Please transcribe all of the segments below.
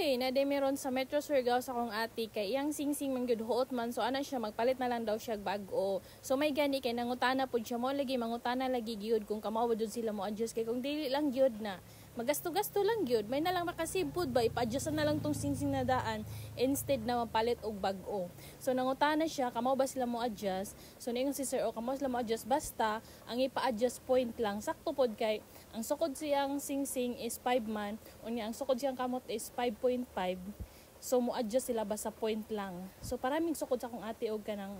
Huy, na de meron sa Metro Surigao sa kong ati kay iyang singsing man gyud huot man so ana siya magpalit na lang daw siya bag-o. So may gani kay nangutana pud siya mo lagi mangutana lagi gyud kung kamaw jud sila mo adjust kay kung dili lang gyud na magasto-gasto lang gyud may na lang makasibud ba ipa-adjust na lang tong singsing na daan instead na mapalit og bag-o. So nangutana siya kamaw ba sila mo adjust. So ningon si sir o kamaw sila mo adjust basta ang ipa-adjust point lang sakto pod kay ang sukod siyang singsing is 5 man unya ang sukod siyang kamot is 5.5. So mo adjust sila ba sa point lang. So paraming sukod sa akong ate og kanang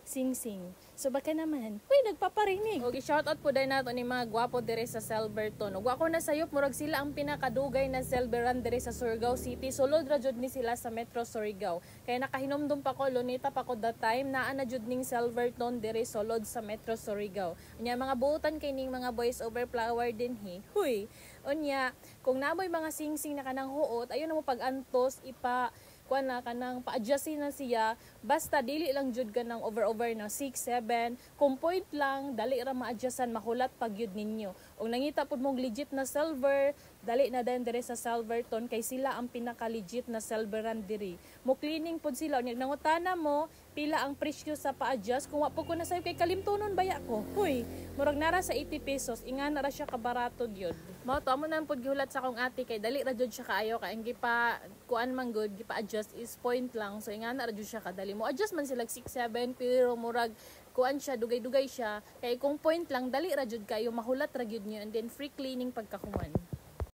singsing. So baka naman, nagpaparinig. Okay, shoutout po dahil nato ni mga gwapo dire sa Silverton. Ug ako na sayop murag sila ang pinakadugay na Silveran dire sa Surigao City. Sulod ra jud ni sila sa Metro Surigao. Kaya nakahinomdom pa ko, lunita pa ko that time naa na jud ning Silverton dire sulod sa Metro Surigao. Unya mga buutan kay ning mga boys over flower din hi. Huy. Unya, kung namoy mga singsing na kanang huot, ayon na mo pag-antos ipa kuan na kanang pa-adjustin na siya basta dili lang jud kanang over na 6 7 kung point lang dali ra ma-adjustan mahulat pag yud ninyo ug nangita pud mong legit na silver dali na din dire sa Silverton kay sila ang pinaka legit na silveran diri mo cleaning pud sila unya nangutana mo pila ang presyo sa pa-adjust kung wa po ko na sayo kay kalimtunon baya ko huy murag nara sa 80 pesos ingan na ra siya kabarato gyud mao to amo nan pud gihulat sa akong ate kay dali ra jud siya kaayo kay ang gipa kuan man good gipa-adjust is point lang so ingan na ra jud siya kadali mo adjust man sila 6 7 pero murag kuan siya dugay-dugay siya kay kung point lang dali ra jud kayo mahulat ra gyud niyo and then free cleaning pagkahuman.